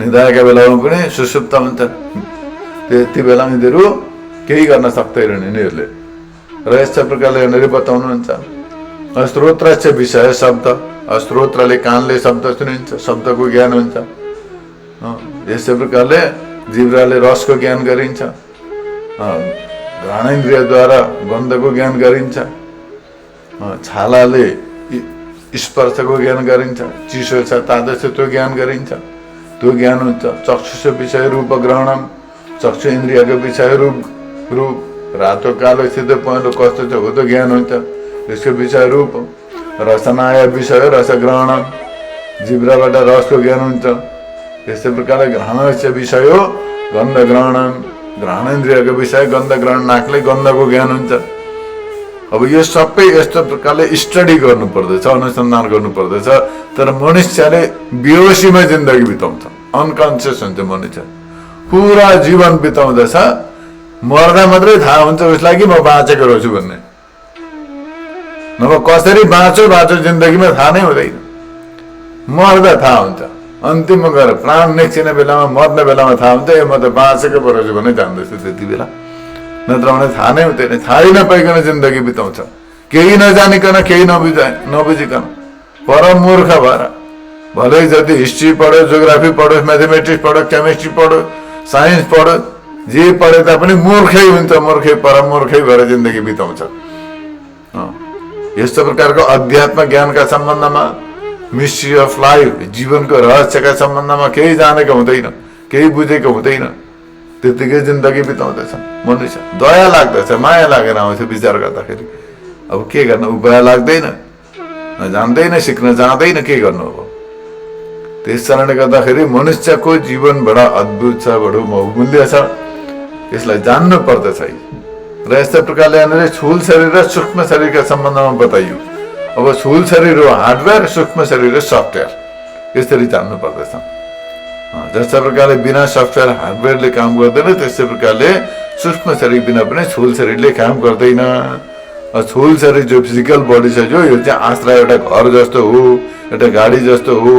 निदाएका बेलामा पनि सुसुप्त हुन्छन्। त्यति बेला यिनीहरू केही गर्न सक्दैनन् यिनीहरूले। र यस्ता प्रकारले यिनीहरू बताउनुहुन्छ स्रोत्रस्य विषय शब्द, स्रोत्रले कानले शब्द सुनिन्छ, शब्दको ज्ञान हुन्छ। यस्तै प्रकारले जिब्राले रसको ज्ञान गरिन्छ, घ्राणेन्द्रियद्वारा गन्धको ज्ञान गरिन्छ, छालाले स्पर्शको ज्ञान गरिन्छ, चिसो छ तातो छ त्यो ज्ञान गरिन्छ, त्यो ज्ञान हुन्छ। चक्षुष विषय रूप ग्रहणम, चक्षु इन्द्रियको विषय रूप, रातो कालो सिधो पहेँलो कस्तो छ हो त्यो ज्ञान हुन्छ, त्यसको विषय रूप। रसनाय विषय रस ग्रहणम, जिब्राबाट रसको ज्ञान हुन्छ। त्यस्तै प्रकारले घ्राणस्य विषय हो गन्ध ग्रहणम, घ्राणेन्द्रियको विषय गन्ध ग्रहण, नाकले गन्धको ज्ञान हुन्छ। अब यो सबै यस्तो प्रकारले स्टडी गर्नु पर्दछ, अनुसन्धान गर्नु पर्दछ। तर मनुष्यले बेहोसीमा जिन्दगी बिताउँछ, अनकन्सियस हुन्छ मनुष्य, पुरा जीवन बिताउँदछ, मर्दा मात्रै थाहा हुन्छ उसलाई कि म बाँचेको रहेछु भन्ने। नभए कसरी बाँचो जिन्दगीमा थाहा नै हुँदैन, मर्दा थाहा हुन्छ। अन्तिममा गएर प्राण निस्किने बेलामा, मर्ने बेलामा थाहा हुन्छ ए म त बाँचेको पो रहेछु भन्ने जान्दछु त्यति बेला। नत्र भने थाहा नै हुँदैन, थाहै नपाइकन जिन्दगी बिताउँछ, केही नजानिकन, केही नबुझिकन, परम मूर्ख भएर। भलै जति हिस्ट्री पढ्यो, जियोग्राफी पढ्यो, म्याथमेटिक्स पढ्यो, केमिस्ट्री पढ्यो, साइन्स पढ्यो, जे पढे तापनि मूर्खै हुन्छ, मूर्खै परम मूर्खै भएर जिन्दगी बिताउँछ। यस्तो प्रकारको अध्यात्म ज्ञानका सम्बन्धमा, मिस्ट्री अफ लाइफ, जीवनको रहस्यका सम्बन्धमा केही जानेको हुँदैन, केही बुझेको हुँदैन, त्यतिकै जिन्दगी बिताउँदछ मनुष्य। दया लाग्दछ, माया लागेर आउँछ विचार गर्दाखेरि। अब के गर्नु, उपाय लाग्दैन, जान्दैन, सिक्न जाँदैन, के गर्नु अब। त्यस कारणले गर्दाखेरि मनुष्यको जीवन बडा अद्भुत छ, बडो बहुमूल्य छ, यसलाई जान्नु पर्दछ। र यस्तै प्रकारले यहाँनिर स्थूल शरीर र सूक्ष्म शरीरका सम्बन्धमा बताइयो। अब स्थूल शरीर हो हार्डवेयर, सूक्ष्म शरीर हो सफ्टवेयर, यसरी जान्नु पर्दछ। जस्तै प्रकारले बिना सफ्टवेयर हार्डवेयरले काम गर्दैन, त्यस्तै प्रकारले सूक्ष्म शरीर बिना पनि स्थूल शरीरले काम गर्दैन। स्थूल शरीर जो फिजिकल बडी छ यो चाहिँ आश्रय, एउटा घर जस्तो हो, एउटा गाडी जस्तो हो।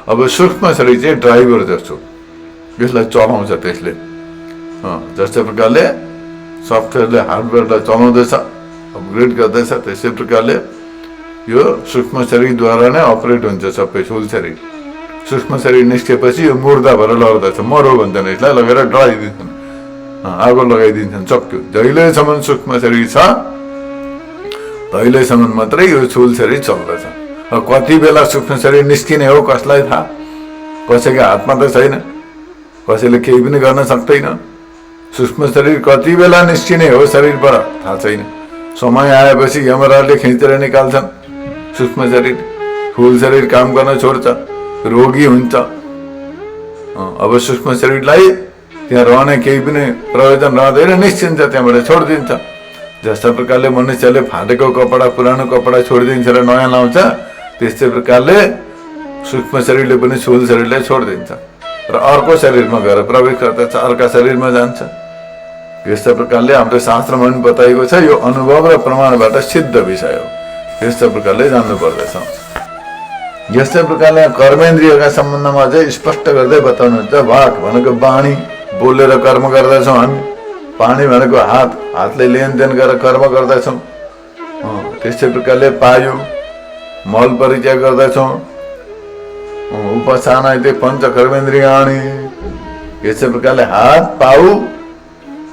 अब सूक्ष्म शरीर चाहिँ ड्राइभर जस्तो, यसलाई चलाउँछ त्यसले। जस्तै प्रकारले सफ्टवेयरले हार्डवेयरलाई चलाउँदैछ, अपग्रेड गर्दैछ, त्यसै प्रकारले यो सूक्ष्म शरीरद्वारा नै अपरेट हुन्छ सबै स्थूल शरीर। सूक्ष्म शरीर निस्केपछि यो मुर्दा भएर लड्दछ, मरो भन्छन्, यसलाई लगेर डढाइदिन्छन्, आगो लगाइदिन्छन्, चक्यो। जहिलेसम्म सूक्ष्म शरीर छ तहिलेसम्म मात्रै यो स्थूल शरीर चल्दछ। कति बेला सूक्ष्म शरीर निस्किने हो कसलाई थाहा, कसैको हातमा त छैन, कसैले केही पनि गर्न सक्दैन। सूक्ष्म शरीर कति बेला निस्किने हो शरीरबाट थाहा छैन। समय आएपछि यमराजले खिचेर निकाल्छन् सूक्ष्म शरीर। स्थूल शरीर काम गर्न छोड्छ, रोगी हुन्छ। अब सूक्ष्म शरीरलाई त्यहाँ रहने केही पनि प्रयोजन रहँदैन, निश्चिन्छ, त्यहाँबाट छोडिदिन्छ। जस्तो प्रकारले मनुष्यले फाटेको कपडा, पुरानो कपडा छोडिदिन्छ र नयाँ लाउँछ, त्यस्तै प्रकारले सूक्ष्म शरीरले पनि स्थूल शरीरलाई छोडिदिन्छ र अर्को शरीरमा गएर प्रवेश गर्दछ, अर्का शरीरमा जान्छ। यस्तो प्रकारले हाम्रो शास्त्रमा पनि बताइएको छ, यो अनुभव र प्रमाणबाट सिद्ध विषय हो। यस्तो प्रकारले जान्नु पर्दछ। यस्तै प्रकारले कर्मेन्द्रियका सम्बन्धमा चाहिँ स्पष्ट गर्दै बताउनुहुन्छ। वाक भनेको वाणी, बोलेर कर्म गर्दछौँ हामी। पानी भनेको हात, हातले लेनदेन गरेर कर्म गर्दछौँ। त्यस्तै प्रकारले पायु, मल परित्याग गर्दछौँ। उपासना इति पञ्च कर्मेन्द्रियाणि। यस्तै प्रकारले हात, पाउ,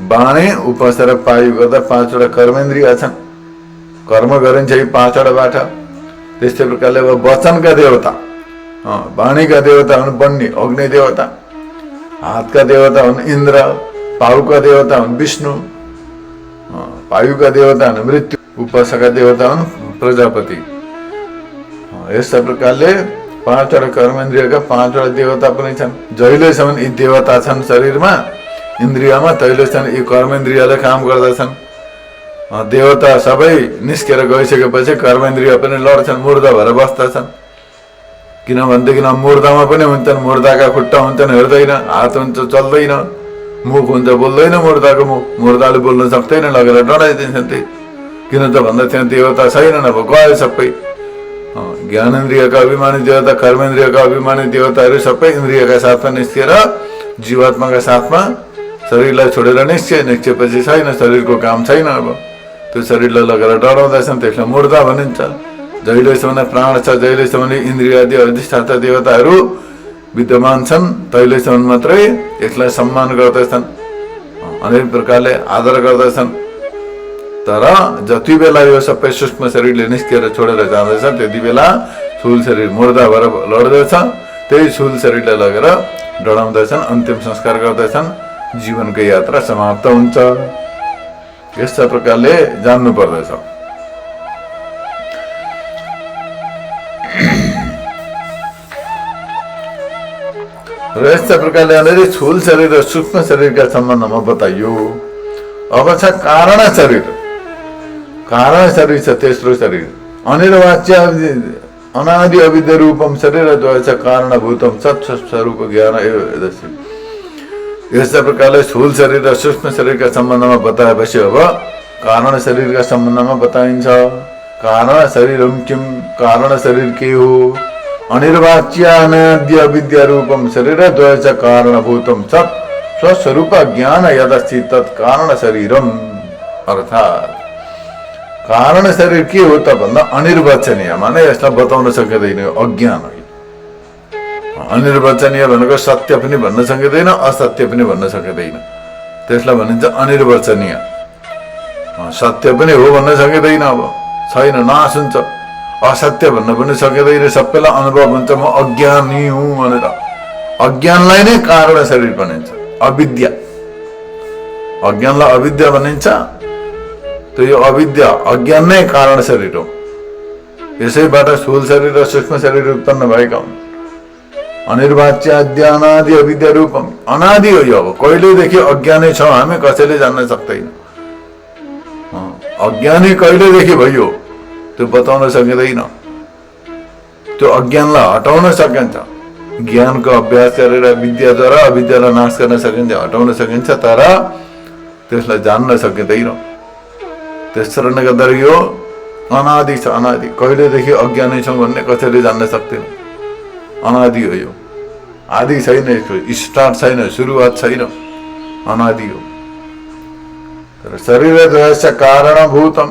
बाणी, उपास र पायु गर्दा 5वटा कर्मेन्द्रिय छन्। कर्म गरिन्छ यी 5वटाबाट। त्यस्तै प्रकारले अब वचनका देवता, वाणीका देवता हुन् बन्नी, अग्नि देवता। हातका देवता हुन् इन्द्र, पाउका देवता हुन् विष्णु, पायुका देवता हुन् मृत्यु, उपासका देवता हुन् प्रजापति। यस्ता प्रकारले 5वटा कर्मेन्द्रियका 5वटा देवता पनि छन्। जहिलेसम्म यी देवता छन् शरीरमा, इन्द्रियमा, तहिलेसम्म यी कर्मेन्द्रियले काम गर्दछन्। देवता सबै निस्केर गइसकेपछि कर्मेन्द्रिय पनि लड्छन्, मुर्दा भएर बस्दछन्। किनभनेदेखि मुर्दामा पनि हुन्छन्, मुर्दाका खुट्टा हुन्छन्, हेर्दैन, हात हुन्छ चल्दैन, मुख हुन्छ बोल्दैन, मुर्दाको मुख, मुर्दाले बोल्न सक्दैन, लगेर डढाइदिन्छन्। त्यही किन त भन्दा त्यहाँ देवता छैनन्, अब गयो सबै। ज्ञानेन्द्रियका अभिमानी देवता, कर्मेन्द्रियका अभिमानी देवताहरू सबै इन्द्रियका साथमा निस्किएर जीवात्माका साथमा शरीरलाई छोडेर निस्किएपछि छैन, शरीरको काम छैन। अब त्यो शरीरलाई लगेर डराउँदैछन्, त्यसलाई मुर्दा भनिन्छ। जहिलेसम्म प्राण छ, जहिलेसम्म इन्द्रिय आदि अधिष्ठाता देवताहरू विद्यमान छन्, तहिलेसम्म मात्रै यसलाई सम्मान गर्दछन्, अनेक प्रकारले आदर गर्दछन्। तर जति बेला यो सबै सूक्ष्म शरीरले निस्किएर छोडेर जाँदैछ, त्यति बेला स्थूल शरीर मुर्दा भएर लड्दछ। त्यही स्थूल शरीरलाई लगेर डढाउँदछन्, अन्तिम संस्कार गर्दछन्, जीवनको यात्रा समाप्त हुन्छ। यस्ता प्रकारले जान्नु पर्दछ। र यस्ता प्रकारले अनेक स्थूल शरीर र सूक्ष्म शरीरका सम्बन्धमा बताइयो। अब छ कारण शरीर। कारण शरीर छ तेस्रो शरीर। अनिर्वाच्य अनादि अविद्या रूपम शरीर द्वय छ कारणभूतम सत्स्वरूप ज्ञान एव। यस्ता प्रकारले स्थूल शरीर र सूक्ष्म शरीरका सम्बन्धमा बताएपछि अब कारण शरीरका सम्बन्धमा बताइन्छ। कारण शरीरम किम, कारण शरीर के हो? अनिर्वाच्य अनादि अविद्या रूपम शरीर द्वय च कारणभूतम सत् स्वस्वरूप ज्ञान यदस्ति तत् कारण शरीरम। अर्थात् कारण शरीर के हो त भन्दा अनिर्वचनीय, माने यसलाई बताउन सकिँदैन, अज्ञान हो। अनिर्वचनीय भनेको सत्य पनि भन्न सकिँदैन, असत्य पनि भन्न सकिँदैन, त्यसलाई भनिन्छ अनिर्वचनीय। सत्य पनि हो भन्न सकिँदैन, अब छैन, नाश हुन्छ। असत्य भन्न पनि सकिँदैन, सबैलाई अनुभव हुन्छ म अज्ञानी हुँ भनेर। अज्ञानलाई नै कारण शरीर भनिन्छ, अविद्या। अज्ञानलाई अविद्या भनिन्छ। त्यो यो अविद्या, अज्ञान नै कारण शरीर हो। यसैबाट स्थूल शरीर र सूक्ष्म शरीर उत्पन्न भएका हुन्। अनिर्वाच्य अनादि अविद्या रूपम, अनादि हो यो। अब कहिलेदेखि अज्ञानी छौँ हामी कसैले जान्न सक्दैन। अज्ञानी कहिलेदेखि भयो त्यो बताउन सकिँदैन। त्यो अज्ञानलाई हटाउन सकिन्छ, ज्ञानको अभ्यास गरेर विद्याद्वारा अविद्यालाई नाश गर्न सकिन्छ, हटाउन सकिन्छ, तर त्यसलाई जान्न सकिँदैन। त्यस कारणले गर्दा यो अनादि छ। अनादि कहिलेदेखि अज्ञानी छौँ भन्ने कसैले जान्न सक्दैन। अनादि हो यो, आदि छैन, स्टार्ट छैन, सुरुवात छैन, अनादि हो। तर शरीर द्वयस्य कारणभूतम,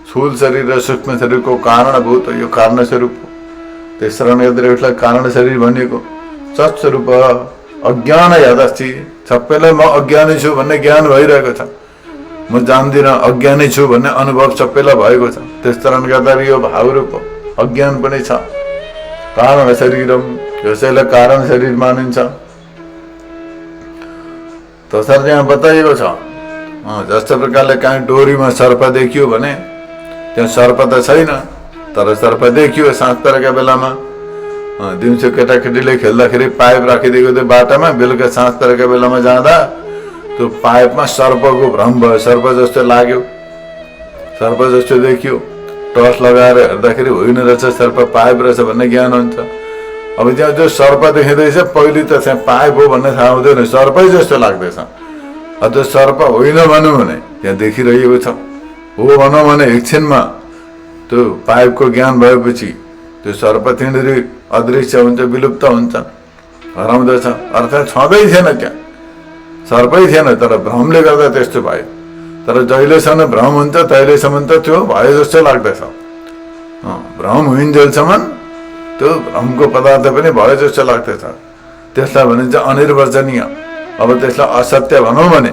स्थूल शरीर र सूक्ष्म शरीरको कारणभूत हो, यो कारण स्वरूप हो। त्यस कारणले गर्दा यसलाई कारण शरीर भनिएको। सत्स्वरूप अज्ञान यदस्ति, सबैलाई म अज्ञानी छु भन्ने ज्ञान भइरहेको छ, म जान्दिनँ, अज्ञानी छु भन्ने अनुभव सबैलाई भएको छ। त्यस कारणले गर्दा यो भावरूप अज्ञान पनि छ। कारण शरीरम, यसैलाई कारण शरीर मानिन्छ। तसर्थ यहाँ बताइएको छ। जस्तो प्रकारले कहीँ डोरीमा सर्प देखियो भने त्यहाँ सर्प त छैन, तर सर्प देखियो साँझ परेका बेलामा। दिउँसो केटाकेटीले खेल्दाखेरि पाइप राखिदिएको थियो बाटामा, बेलुका साँझ परेका बेलामा जाँदा त्यो पाइपमा सर्पको भ्रम भयो, सर्प जस्तो लाग्यो, सर्प जस्तो देखियो। टर्च लगाएर हेर्दाखेरि होइन रहेछ, सर्प पाइप रहेछ भन्ने ज्ञान हुन्छ। अब त्यहाँ जो सर्प देखिँदैछ पहिले त त्यहाँ पाइप हो भन्ने थाहा हुँदैन, सर्पै जस्तो लाग्दैछ। अब त्यो सर्प होइन भनौँ भने त्यहाँ देखिरहेको छ, हो भनौँ भने एकछिनमा त्यो पाइपको ज्ञान भएपछि त्यो सर्प त्यहाँनिर अदृश्य हुन्छ, विलुप्त हुन्छ, हराउँदछ। अर्थात् छँदै थिएन, त्यहाँ सर्पै थिएन, तर भ्रमले गर्दा त्यस्तो भयो। तर जहिलेसम्म भ्रम हुन्छ तहिलेसम्म त त्यो भयो जस्तो लाग्दछ। भ्रम हुइन्जेलसम्म त्यो भ्रमको पदार्थ पनि भयो जस्तो लाग्दछ। त्यसलाई भनिन्छ अनिर्वचनीय। अब त्यसलाई असत्य भनौँ भने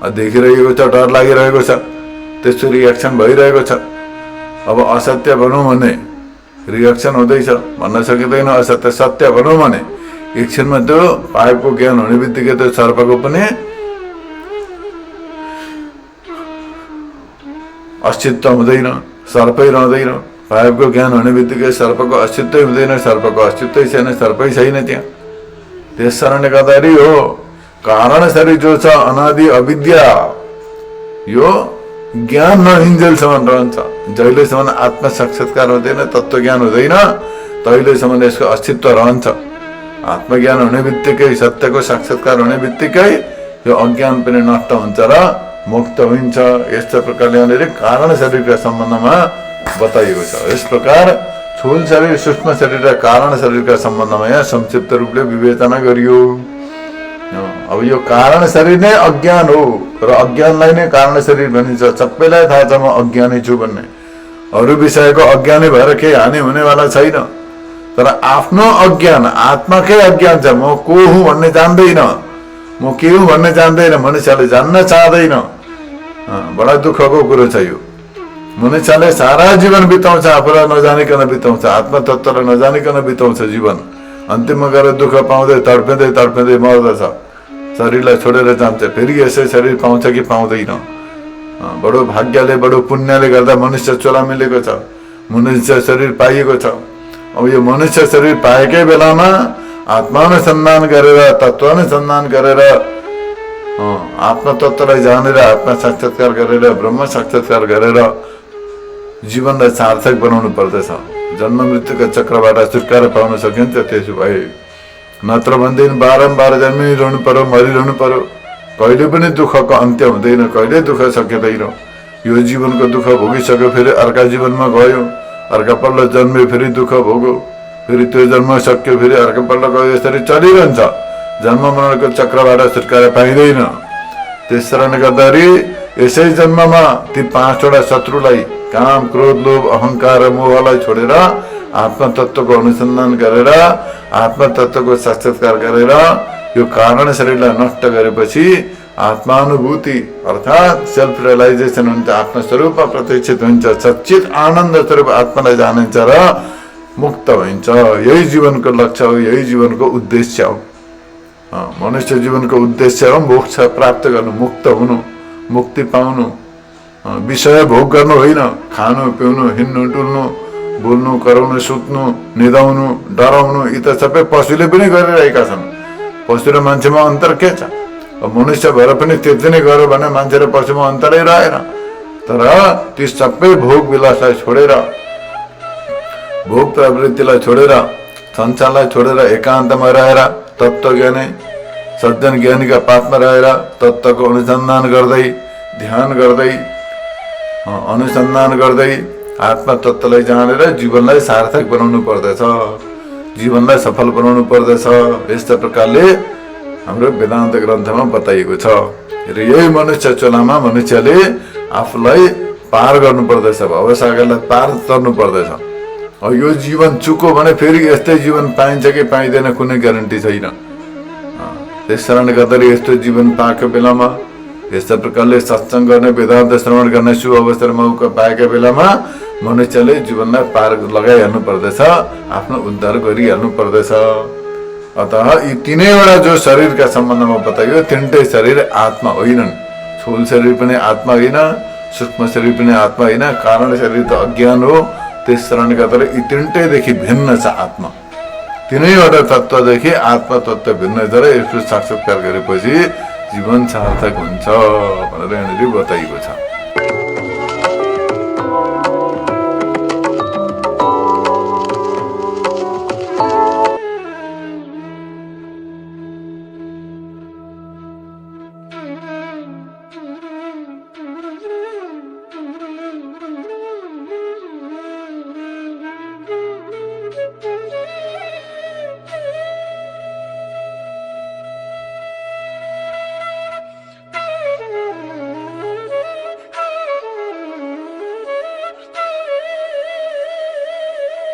देखिरहेको छ, डर लागिरहेको छ, त्यस्तो रिएक्सन भइरहेको छ। अब असत्य भनौँ भने रिएक्सन हुँदैछ, भन्न सकिँदैन। असत्य सत्य भनौँ भने एकछिनमा त्यो पाइपको ज्ञान हुने बित्तिकै त्यो सर्पको पनि अस्तित्व हुँदैन, सर्पै रहँदैन। पाइपको ज्ञान हुने बित्तिकै सर्पको अस्तित्वै हुँदैन, सर्पको अस्तित्वै छैन, सर्पै छैन त्यहाँ। त्यस कारणले गर्दाखेरि हो कारण शरीर जो छ अनादि अविद्या, यो ज्ञान नहिन्जेलसम्म रहन्छ। जहिलेसम्म आत्म साक्षात्कार हुँदैन, तत्त्व ज्ञान हुँदैन, तहिलेसम्म यसको अस्तित्व रहन्छ। आत्मज्ञान हुने बित्तिकै, सत्यको साक्षात्कार हुने बित्तिकै यो अज्ञान पनि नष्ट हुन्छ र मुक्त हुन्छ। यस्तो प्रकारले यहाँनिर कारण शरीरका सम्बन्धमा बताइएको छ। यस प्रकार स्थूल शरीर, सूक्ष्म शरीर र कारण शरीरका सम्बन्धमा यहाँ संक्षिप्त रूपले विवेचना गरियो। अब यो कारण शरीर नै अज्ञान हो र अज्ञानलाई नै कारण शरीर भनिन्छ। सबैलाई थाहा छ म अज्ञानी छु भन्ने, अरू विषयको अज्ञानी भएर केही हानि हुनेवाला छैन। तर आफ्नो अज्ञान, आत्माकै अज्ञान छ। म को हुँ भन्ने जान्दैन, म के हुँ भन्ने जान्दैन, मनुष्यले जान्न चाहँदैन। बडा दुःखको कुरो छ यो। मनुष्यले सारा जीवन बिताउँछ आफूलाई नजानिकन बिताउँछ, आत्मतत्त्वलाई नजानिकन बिताउँछ जीवन। अन्तिममा गएर दुःख पाउँदै तडपिँदै तडपिँदै मर्दछ, शरीरलाई छोडेर जान्छ। फेरि यसै शरीर पाउँछ कि पाउँदैन। बडो भाग्यले, बडो पुण्यले गर्दा मनुष्य चोला मिलेको छ, मनुष्य शरीर पाइएको छ। अब यो मनुष्य शरीर पाएकै बेलामा आत्मानुसन्धान गरेर, तत्त्वानुसन्धान गरेर, आत्मतत्त्वलाई जानेर, आत्मा साक्षात्कार गरेर, ब्रह्म साक्षात्कार गरेर जीवनलाई सार्थक बनाउनु पर्दछ। जन्म मृत्युका चक्रबाट छुटकारा पाउन सकिन्छ। त्यसो भए नत्र भनेदेखि बारम्बार जन्मिरहनु पर्यो, मरिरहनु पर्यो। कहिले पनि दुःखको अन्त्य हुँदैन, कहिले दुःख सकिँदैन। यो जीवनको दुःख भोगिसक्यो, फेरि अर्का जीवनमा गयो, अर्का पल्ट जन्म्यो, फेरि दुःख भोग्यो, फेरि त्यो जन्म सक्यो, फेरि अर्का पल्ट गयो। यसरी चलिरहन्छ। जन्म मरणको चक्रबाट छुटकारा पाइँदैन। त्यस कारणले गर्दाखेरि यसै जन्ममा ती 5वटा शत्रुलाई, काम, क्रोध, लोभ, अहंकार र मोहलाई छोडेर आत्मतत्त्वको अनुसन्धान गरेर, आत्मतत्त्वको साक्षात्कार गरेर यो कारण शरीरलाई नष्ट गरेपछि आत्मानुभूति अर्थात् सेल्फ रियलाइजेसन हुन्छ। आत्मस्वरूपमा प्रत्यक्षित हुन्छ। सच्चित आनन्द स्वरूप आत्मालाई जानिन्छ र मुक्त हुन्छ। यही जीवनको लक्ष्य हो, यही जीवनको उद्देश्य हो। मनुष्य जीवनको उद्देश्य हो मोक्ष प्राप्त गर्नु, मुक्त हुनु, मुक्ति पाउनु। विषय भोग गर्नु होइन, खानु, पिउनु, हिँड्नु, डुल्नु, बोल्नु, कराउनु, सुत्नु, निदाउनु, डराउनु, यी त सबै पशुले पनि गरिरहेका छन्। पशु र मान्छेमा अन्तर के छ? मनुष्य भएर पनि त्यति नै गर्यो भने मान्छे र पशुमा अन्तरै रहेन। तर ती सबै भोग विलासलाई छोडेर, भोग प्रवृत्तिलाई छोडेर, संसारलाई छोडेर एकान्तमा रहेर तत्त्वज्ञानी सज्जन ज्ञानीका पातमा रहेर तत्त्वको अनुसन्धान गर्दै, ध्यान गर्दै, अनुसन्धान गर्दै आत्मतत्त्वलाई जानेर जीवनलाई सार्थक बनाउनु पर्दछ, जीवनलाई सफल बनाउनु पर्दछ। यस्ता प्रकारले हाम्रो वेदान्त ग्रन्थमा बताइएको छ। र यही मनुष्य चोलामा मनुष्यले आफूलाई पार गर्नु पर्दछ, भवसागरलाई पार तर्नु पर्दछ। अब यो जीवन चुक्यो भने फेरि यस्तै जीवन पाइन्छ कि पाइँदैन कुनै ग्यारेन्टी छैन। त्यस कारणले गर्दाखेरि यस्तो जीवन पाएको बेलामा, यस्ता प्रकारले सत्सङ्ग गर्ने, वेदान्त श्रवण गर्ने शुभ अवसर मौका पाएका बेलामा मनुष्यले जीवनलाई पार लगाइहाल्नु पर्दछ, आफ्नो उद्धार गरिहाल्नु पर्दछ। अतः यी 3वटा जो शरीरका सम्बन्धमा बताइयो, 3टै शरीर आत्मा होइनन्। स्थूल शरीर पनि आत्मा होइन, सूक्ष्म शरीर पनि आत्मा होइन, कारण शरीर त अज्ञान हो। त्यस शरणका तर यी तिनटैदेखि भिन्न छ आत्मा। तीनैवटा तत्त्वदेखि आत्मा तत्त्व भिन्न छ र यसको साक्षात्कार गरेपछि जीवन सार्थक हुन्छ भनेर यहाँनिर बताइएको छ।